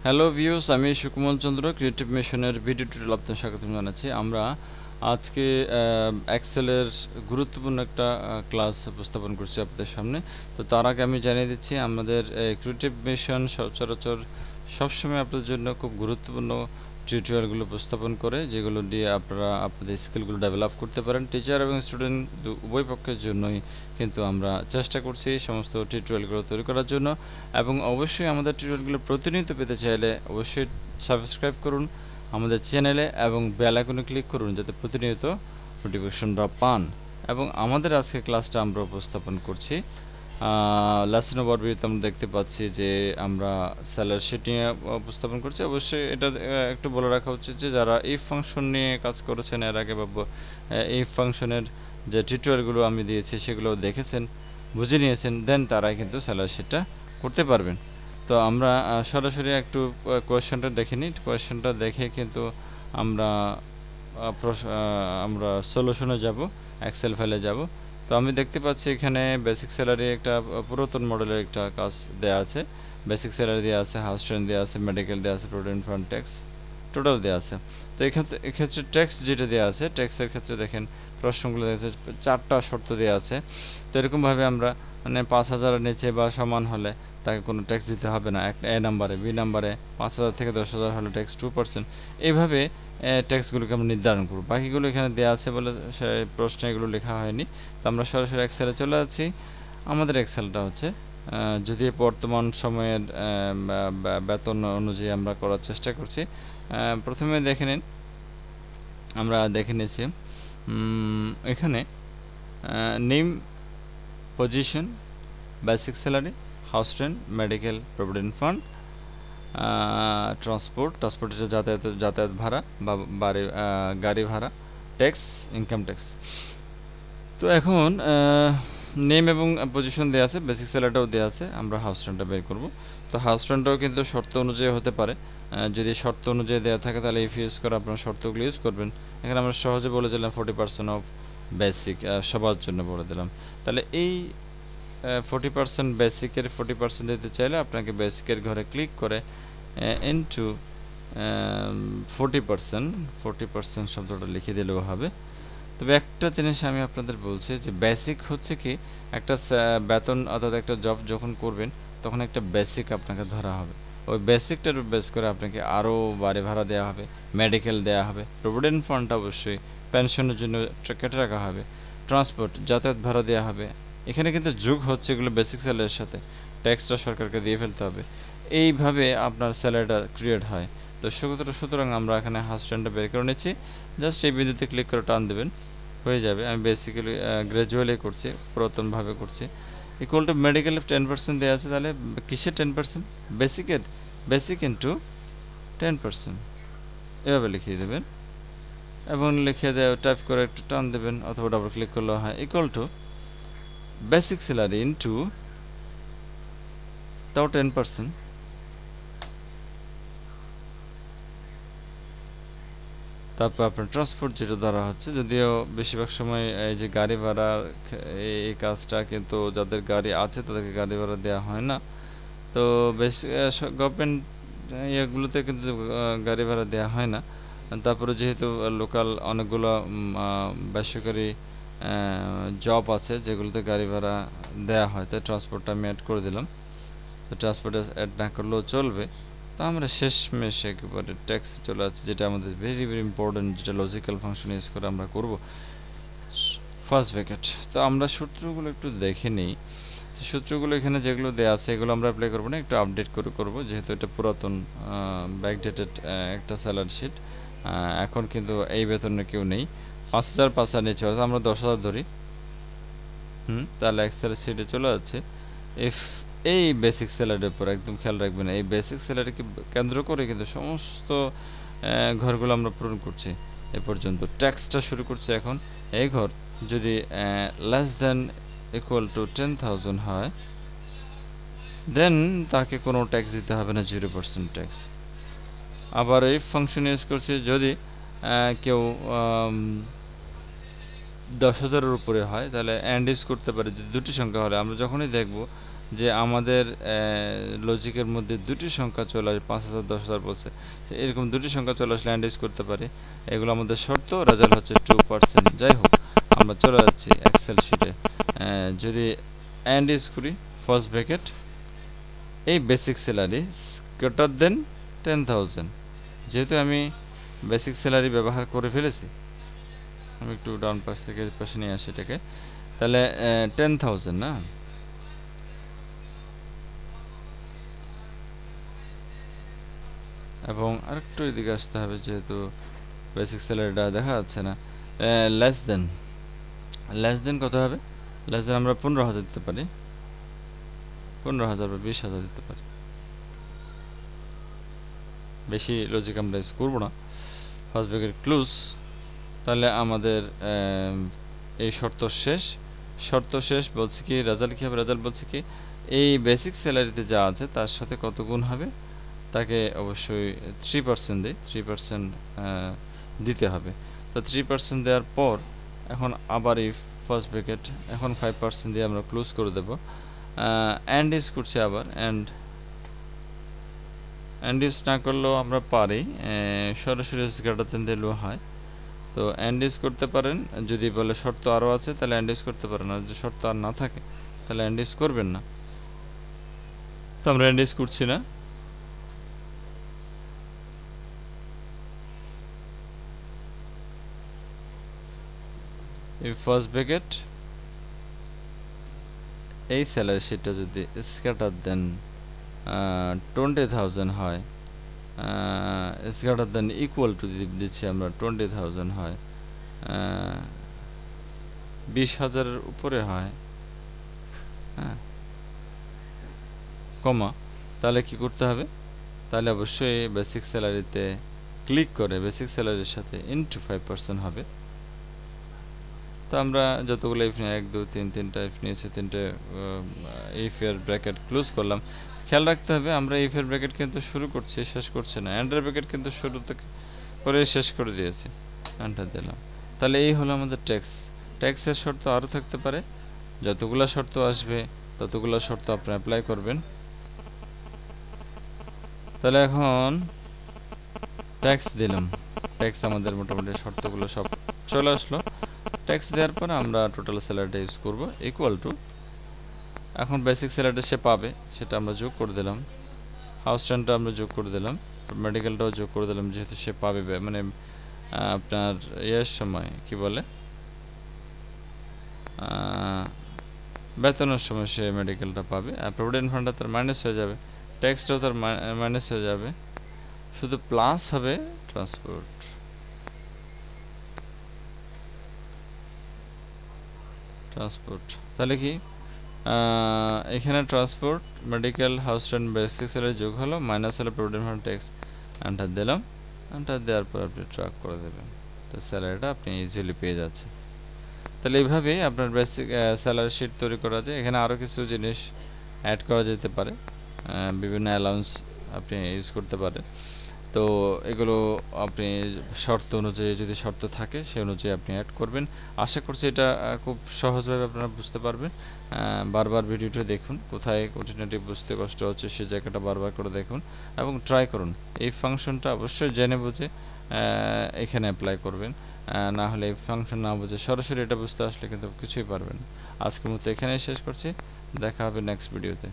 Hello views, আমি সুকুমল চন্দ্র creative মিশনের video tutorial আপনাদের স্বাগতম জানাচ্ছি। আমরা আজকে এক্সেলের গুরুত্বপূর্ণ একটা ক্লাস উপস্থাপন করছি আপনাদের সামনে। তো তার আগে আমি জানিয়ে দিচ্ছি, আমাদের ক্রিয়েটিভ মিশন সচরাচর সবসময় আপনাদের জন্য খুব গুরুত্বপূর্ণ টিউটোরিয়ালগুলো উপস্থাপন করে, যেগুলো দিয়ে আপনারা আপনাদের স্কিলগুলো ডেভেলপ করতে পারেন। টিচার এবং স্টুডেন্ট উভয় পক্ষের জন্যই কিন্তু আমরা চেষ্টা করছি সমস্ত টিউটোরিয়ালগুলো তৈরি করার জন্য। এবং অবশ্যই আমাদের টিউটোরিয়ালগুলো প্রতিনিয়ত পেতে চাইলে অবশ্যই সাবস্ক্রাইব করুন আমাদের চ্যানেলে এবং বেল আইকনে ক্লিক করুন, যাতে প্রতিনিয়ত নোটিফিকেশনটা পান। এবং আমাদের আজকে ক্লাসটা আমরা উপস্থাপন করছি লেসন ওভারভিউতে। আমরা দেখতে পাচ্ছি যে আমরা স্যালারি শিট নিয়ে উপস্থাপন করছি। অবশ্যই এটা একটু বলে রাখা উচিত যে যারা ইফ ফাংশন নিয়ে কাজ করেছেন এর আগে, বা ইফ ফাংশনের যে টিউটোরিয়ালগুলো আমি দিয়েছি সেগুলো দেখেছেন, বুঝে নিয়েছেন, দেন তারাই কিন্তু স্যালারি শিটটা করতে পারবেন। তো আমরা সরাসরি একটু কোয়েশ্চেনটা দেখে নিই। কোয়েশ্চেনটা দেখে কিন্তু আমরা আমরা সলিউশনে যাব, এক্সেল ফাইলে যাব। তো আমি দেখতে পাচ্ছি এখানে বেসিক স্যালারি একটা পুরাতন মডেলের একটা কাজ দেওয়া আছে। বেসিক স্যালারি দেওয়া আছে, হাউস রেন্ট দেওয়া আছে, মেডিকেল দেওয়া আছে, প্রভিডেন্ট ফান্ড, ট্যাক্স টোটাল দেওয়া আছে। তো এক্ষেত্রে ট্যাক্স যেটা দেওয়া আছে, ট্যাক্সের ক্ষেত্রে দেখেন প্রশ্নগুলো দেখা যাচ্ছে 4টা শর্ত দেওয়া আছে। তো এরকমভাবে আমরা মানে 5,000-এর নিচে বা সমান হলে তাকে কোনো ট্যাক্স দিতে হবে না। একটা এ নাম্বারে, বি নাম্বারে 5,000 থেকে 10,000 হলে ট্যাক্স 2%। এইভাবে ট্যাক্সগুলোকে আমরা নির্ধারণ করব। বাকিগুলো এখানে দেওয়া আছে বলে সে প্রশ্নে এগুলো লেখা হয়নি। তো আমরা সরাসরি এক্সেলে চলে যাচ্ছি। আমাদের এক্সেলটা হচ্ছে যদি বর্তমান সময়ের বেতন অনুযায়ী আমরা করার চেষ্টা করছি। প্রথমে দেখে নিন, আমরা দেখে নিয়েছি এখানে name, position, basic salary, house rent, medical, provident fund, transport হচ্ছে যাতায়াত ভাড়া বা গাড়ি ভাড়া, ট্যাক্স, ইনকাম ট্যাক্স। তো এখন নেম এবং পজিশন দেওয়া আছে, বেসিক স্যালারিটাও দেওয়া আছে। আমরা হাউস রেন্টটা বের করব। তো হাউস রেন্টটাও কিন্তু শর্ত অনুযায়ী হতে পারে। যদি শর্ত অনুযায়ী দেওয়া থাকে তাহলে ইফ ইউজ করে আপনারা শর্তগুলো ইউজ করবেন। এখানে আমরা সহজে বলে দিলাম 40% অফ বেসিক, সবার জন্য বলে দিলাম। তাহলে এই 40% বেসিকের 40% দিতে চাইলে আপনাকে বেসিকের ঘরে ক্লিক করে ইনটু 40% শব্দটা লিখে দিলেও হবে। তবে একটা জিনিস আমি আপনাদের বলছি যে বেসিক হচ্ছে কি, একটা বেতন অর্থাৎ একটা জব যখন করবেন তখন একটা বেসিক আপনাকে ধরা হবে। ওই বেসিকটার বেস করে আপনাকে আরও বাড়ি ভাড়া দেওয়া হবে, মেডিকেল দেওয়া হবে, প্রভিডেন্ট ফান্ড অবশ্যই পেনশনের জন্য কেটে রাখা হবে, ট্রান্সপোর্ট যাতায়াত ভাড়া দেওয়া হবে। এখানে কিন্তু যোগ হচ্ছে এগুলো বেসিক স্যালারির সাথে, ট্যাক্সটা সরকারকে দিয়ে ফেলতে হবে। এইভাবে আপনার স্যালারিটা ক্রিয়েট হয়। তো সুতরাং আমরা এখানে হাউস রেন্টটা বের করে নিচ্ছি। জাস্ট এই বিন্দুতে ক্লিক করে টান দেবেন, হয়ে যাবে। আমি বেসিক্যালি গ্র্যাজুয়ালি করছি, পুরাতনভাবে করছি। ইকুয়াল টু মেডিকেল 10% দেওয়া আছে, তাহলে কিসের 10%? বেসিকের, বেসিক ইন্টু 10%, এভাবে লিখিয়ে দেবেন এবং লিখে দেওয়া টাইপ করে একটু টান দেবেন, অথবা ডাবল ক্লিক করলে হয় equal to basic salary into তাও 10%, তারপর আপনার ট্রান্সপোর্ট যেটা ধরা হচ্ছে। যদিও বেশিরভাগ সময় এই যে গাড়ি ভাড়া, এই কাজটা কিন্তু যাদের গাড়ি আছে তাদেরকে গাড়ি ভাড়া দেওয়া হয় না। তো বেশ গভর্নমেন্ট ইয়েগুলোতে কিন্তু গাড়ি ভাড়া দেওয়া হয় না। তারপরে যেহেতু লোকাল অনেকগুলো বেসরকারি জব আছে যেগুলোতে গাড়ি ভাড়া দেওয়া হয়, তাই ট্রান্সপোর্টটা আমি অ্যাড করে দিলাম। তো ট্রান্সপোর্টে অ্যাড না করলেও চলবে। তো আমরা শেষমেশ একেবারে ট্যাক্স চলে যাচ্ছে, যেটা আমাদের ভেরি ভেরি ইম্পর্টেন্ট, যেটা লজিক্যাল ফাংশন ইউজ করে আমরা করব ফার্স্ট ব্র্যাকেট। তো আমরা সূত্রগুলো একটু দেখে নিই। সূত্রগুলো এখানে যেগুলো দেওয়া আছে এগুলো আমরা অ্যাপ্লাই করবো না, একটু আপডেট করে করবো, যেহেতু এটা পুরাতন ব্যাকডেটেড একটা স্যালারি শিট। এখন কিন্তু এই বেতনে কেউ নেই। 5,000 5,000 নিচে হয়তো আমরা 10,000 ধরি, তাহলে এক্সেল শিটে চলে যাচ্ছে। ইফ এই বেসিক স্যালারির উপর একদম খেয়াল রাখবেন, এই বেসিক স্যালারিকে কেন্দ্র করে কিন্তু সমস্ত ঘরগুলো আমরা পূরণ করছি এ পর্যন্ত। ট্যাক্সটা শুরু করছে এখন। এই ঘর যদি লেস দেন ইকুয়াল টু 10,000 হয়, দেন তাকে কোনো ট্যাক্স দিতে হবে না, 0% ট্যাক্স। আবার এই ফাংশন ইউজ করছি যদি কেউ 10,000-এর উপরে হয়, তাহলে অ্যান্ড ইউজ করতে পারে। যদি দুটি সংখ্যা হলে আমরা যখনই দেখব যে আমাদের লজিকের মধ্যে দুটি সংখ্যা চলে আসে, 5,000 10,000 বলছে, এরকম দুটি সংখ্যা চলে আসলে অ্যান্ড ইউজ করতে পারি। এগুলো আমাদের শর্ত, রেজাল্ট হচ্ছে 2%। যাই হোক, আমরা চলে যাচ্ছি এক্সেল শিটে। যদি অ্যান্ড ইউজ করি, ফার্স্ট ব্র্যাকেট, এই বেসিক স্যালারি গ্রেটার দেন 10,000, যেহেতু আমি বেসিক স্যালারি ব্যবহার করে ফেলেছি, আমি একটু ডাউন পাশ থেকে পাশে নিয়ে আসি এটাকে, তাহলে 10,000 না, এবং আরেকটু এদিকে আসতে হবে যেহেতু বেসিক স্যালারিটা দেখা যাচ্ছে না। লেস দেন কত হবে? লেস দেন আমরা 15,000 দিতে পারি, 15,000 বা 20,000 দিতে পারি, বেশি লজিক আমরা ইউজ করবো না। First bracket close. তাহলে আমাদের এই শর্ত শেষ বলছে কি রেজাল্ট কী হবে? রেজাল্ট বলছে কি এই বেসিক স্যালারিতে যা আছে তার সাথে কত গুণ হবে, তাকে অবশ্যই 3% দেয়, 3% দিতে হবে। তো 3% দেওয়ার পর এখন আবার এই ফার্স্ট ব্র্যাকেট, এখন 5% দিয়ে আমরা ক্লোজ করে দেব। অ্যান্ড ইউজ করছি আবার, অ্যান্ড ইউজ না করলেও আমরা পারি, সরাসরি গ্রেটার দেন দিলেও হয়। তো অ্যান্ড ইউজ করতে পারেন, যদি বলে শর্ত আরও আছে তাহলে অ্যান্ড ইউজ করতে পারেন, আর যদি শর্ত আর না থাকে তাহলে অ্যান্ড ইউজ করবেন না। তো আমরা অ্যান্ড ইউজ করছি না। এই ফার্স্ট ব্র্যাকেট, এই স্যালারি শিটটা যদি স্ক্যাটার দেন 20,000 হয়, স্ক্যাটার দেন ইকুয়াল টু দিচ্ছি আমরা 20,000 হয়, 20,000-এর উপরে হয়, হ্যাঁ, কমা, তাহলে কি করতে হবে? তাহলে অবশ্যই বেসিক স্যালারিতে ক্লিক করে বেসিক স্যালারির সাথে ইনটু 5% হবে। তো আমরা যতগুলো ইফ 1 2 3 তিনটা ইফ নিয়েছি, তিনটে ইফ এর ব্র্যাকেট ক্লোজ করলাম। খেয়াল রাখতে হবে আমরা ইফ এর ব্র্যাকেট কিন্তু শুরু করছি, শেষ করছি না। অ্যান্ড এর ব্র্যাকেট কিন্তু শুরু থেকে করে শেষ করে দিয়েছি, এন্টার দিলাম। তাহলে এই হলো আমাদের ট্যাক্সের শর্ত আরও থাকতে পারে, যতগুলো শর্ত আসবে ততগুলো শর্ত আপনি অ্যাপ্লাই করবেন। তাহলে এখন ট্যাক্স দিলাম, ট্যাক্স আমাদের মোটামুটি শর্তগুলো সব চলে আসলো। ট্যাক্স দেওয়ার পরে আমরা টোটাল স্যালারিটা ইউজ করব ইকুয়াল টু, এখন বেসিক স্যালারিটা সে পাবে সেটা আমরা যোগ করে দিলাম, হাউস রেন্টটা আমরা যোগ করে দিলাম, মেডিকেলটাও যোগ করে দিলাম যেহেতু সে পাবে, মানে আপনার ইয়ের সময় কি বলে বেতনের সময় সে মেডিকেলটা পাবে, আর প্রভিডেন্ট ফান্ডটা তার মাইনাস হয়ে যাবে, ট্যাক্সটাও তার মাইনাস হয়ে যাবে, শুধু প্লাস হবে ট্রান্সপোর্ট। তাহলে কি এখানে transport, medical, house rent, basic salary যোগ হলো, মাইনাস হলো প্রভিডেন্ট ফান্ড, ট্যাক্স, এন্টার দিলাম। এন্টার দেওয়ার পর আপনি ট্র্যাক করে দেবেন, তো স্যালারিটা আপনি ইজিলি পেয়ে যাচ্ছেন। তাহলে এইভাবেই আপনার বেসিক স্যালারি শিট তৈরি করা যায়। এখানে আরও কিছু জিনিস অ্যাড করা যেতে পারে, বিভিন্ন অ্যালাউন্স আপনি ইউজ করতে পারেন। তো এগুলো আপনি শর্ত অনুযায়ী, যদি শর্ত থাকে সেই অনুযায়ী আপনি অ্যাড করবেন। আশা করছি এটা খুব সহজভাবে আপনারা বুঝতে পারবেন। বারবার ভিডিওটা দেখুন, কোথায় কন্টিনিউটি বুঝতে কষ্ট হচ্ছে সেই জায়গাটা বারবার করে দেখুন এবং ট্রাই করুন। এই ফাংশনটা অবশ্যই জেনে বুঝে এখানে অ্যাপ্লাই করবেন, না হলে এই ফাংশন না বুঝে সরাসরি এটা বুঝতে আসলে কিন্তু কিছুই পারবেন না। আজকের মতো এখানেই শেষ করছি, দেখা হবে নেক্সট ভিডিওতে।